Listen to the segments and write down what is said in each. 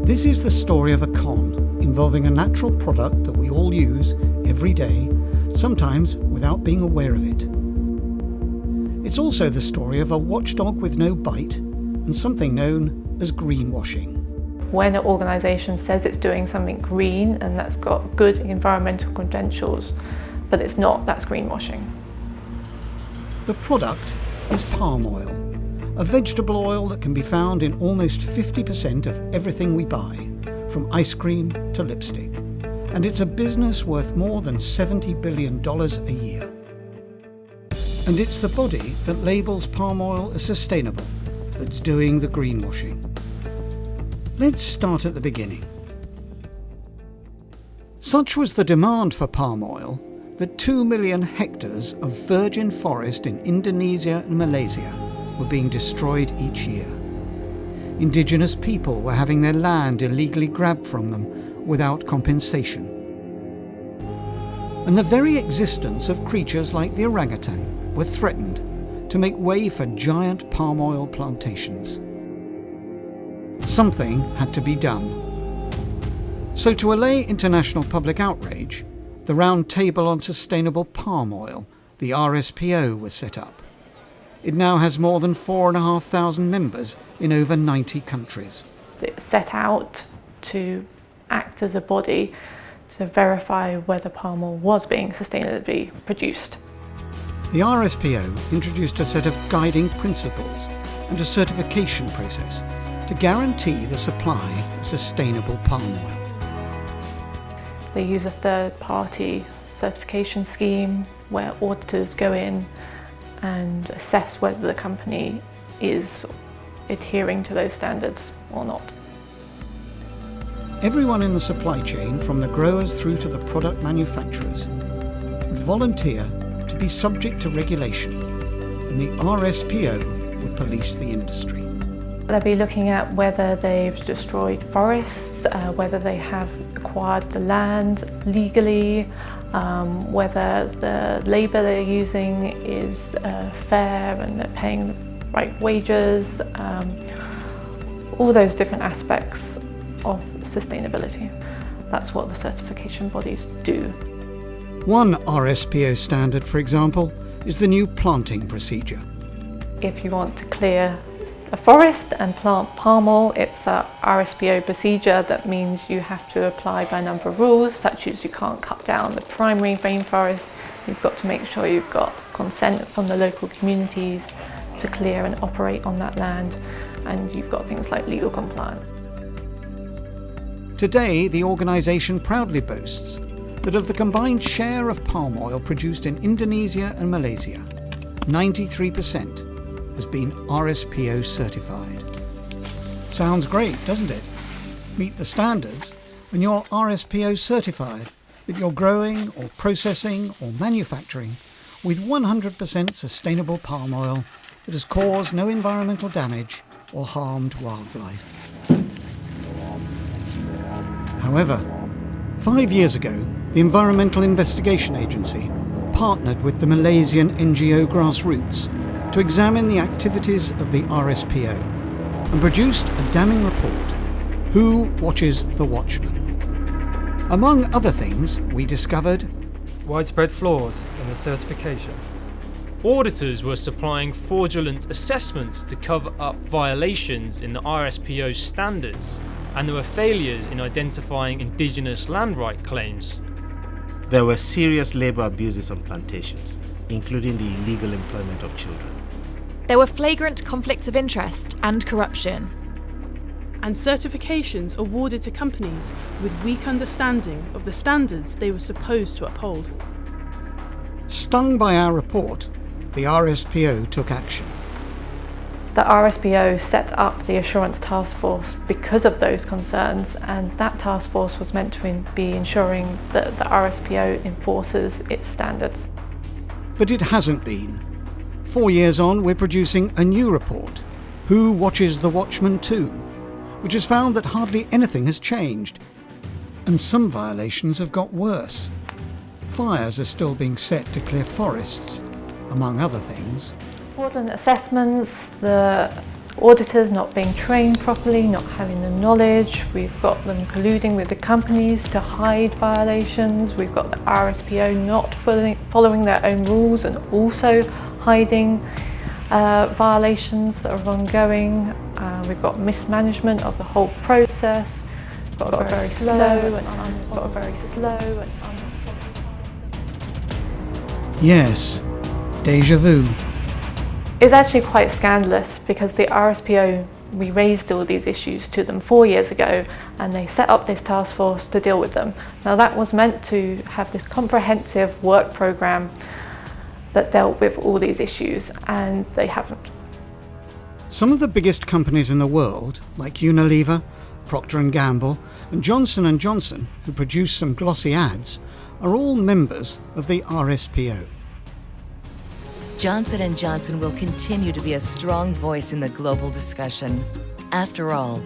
This is the story of a con involving a natural product that we all use every day, sometimes without being aware of it. It's also the story of a watchdog with no bite and something known as greenwashing. When an organisation says it's doing something green and that's got good environmental credentials, but it's not, that's greenwashing. The product is palm oil, a vegetable oil that can be found in almost 50% of everything we buy, from ice cream to lipstick. And it's a business worth more than $70 billion a year. And it's the body that labels palm oil as sustainable that's doing the greenwashing. Let's start at the beginning. Such was the demand for palm oil that 2 million hectares of virgin forest in Indonesia and Malaysia were being destroyed each year. Indigenous people were having their land illegally grabbed from them without compensation. And the very existence of creatures like the orangutan were threatened to make way for giant palm oil plantations. Something had to be done. So to allay international public outrage, the Roundtable on Sustainable Palm Oil, the RSPO, was set up. It now has more than 4,500 members in over 90 countries. It set out to act as a body to verify whether palm oil was being sustainably produced. The RSPO introduced a set of guiding principles and a certification process to guarantee the supply of sustainable palm oil. They use a third-party certification scheme where auditors go in and assess whether the company is adhering to those standards or not. Everyone in the supply chain, from the growers through to the product manufacturers, would volunteer to be subject to regulation, and the RSPO would police the industry. They'll be looking at whether they've destroyed forests, whether they have acquired the land legally, whether the labour they're using is fair and they're paying the right wages, all those different aspects of sustainability. That's what the certification bodies do. One RSPO standard, for example, is the new planting procedure. If you want to clear a forest and plant palm oil, it's a RSPO procedure. That means you have to apply by a number of rules, such as you can't cut down the primary rainforest. You've got to make sure you've got consent from the local communities to clear and operate on that land, and you've got things like legal compliance. Today, the organisation proudly boasts that of the combined share of palm oil produced in Indonesia and Malaysia, 93% has been RSPO certified. Sounds great, doesn't it? Meet the standards and you're RSPO certified that you're growing or processing or manufacturing with 100% sustainable palm oil that has caused no environmental damage or harmed wildlife. However, 5 years ago, the Environmental Investigation Agency partnered with the Malaysian NGO Grassroots to examine the activities of the RSPO and produced a damning report, Who Watches the Watchmen? Among other things, we discovered widespread flaws in the certification. Auditors were supplying fraudulent assessments to cover up violations in the RSPO standards, and there were failures in identifying indigenous land right claims. There were serious labour abuses on plantations, including the illegal employment of children. There were flagrant conflicts of interest and corruption. And certifications awarded to companies with weak understanding of the standards they were supposed to uphold. Stung by our report, the RSPO took action. The RSPO set up the Assurance Task Force because of those concerns, and that task force was meant to be ensuring that the RSPO enforces its standards. But it hasn't been. 4 years on, we're producing a new report, Who Watches the Watchmen 2, which has found that hardly anything has changed, and some violations have got worse. Fires are still being set to clear forests, among other things. Fraudulent assessments, the auditors not being trained properly, not having the knowledge. We've got them colluding with the companies to hide violations. We've got the RSPO not following their own rules and also hiding violations that are ongoing. We've got mismanagement of the whole process. We've got a very slow and Yes, déjà vu. It's actually quite scandalous because the RSPO, we raised all these issues to them 4 years ago and they set up this task force to deal with them. Now that was meant to have this comprehensive work programme that dealt with all these issues, and they haven't. Some of the biggest companies in the world, like Unilever, Procter & Gamble and Johnson & Johnson, who produce some glossy ads, are all members of the RSPO. Johnson & Johnson will continue to be a strong voice in the global discussion. After all,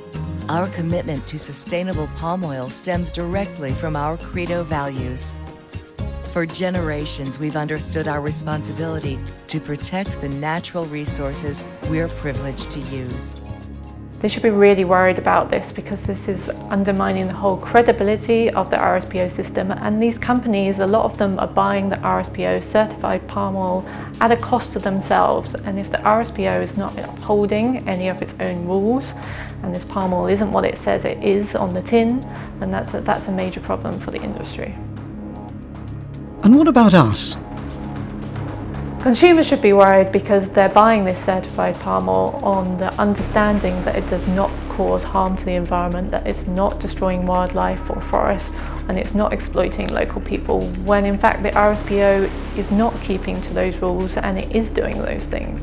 our commitment to sustainable palm oil stems directly from our credo values. For generations, we've understood our responsibility to protect the natural resources we're privileged to use. They should be really worried about this because this is undermining the whole credibility of the RSPO system, and these companies, a lot of them are buying the RSPO certified palm oil at a cost to themselves, and if the RSPO is not upholding any of its own rules and this palm oil isn't what it says it is on the tin, then that's a major problem for the industry. And what about us? Consumers should be worried because they're buying this certified palm oil on the understanding that it does not cause harm to the environment, that it's not destroying wildlife or forests, and it's not exploiting local people, when in fact the RSPO is not keeping to those rules and it is doing those things.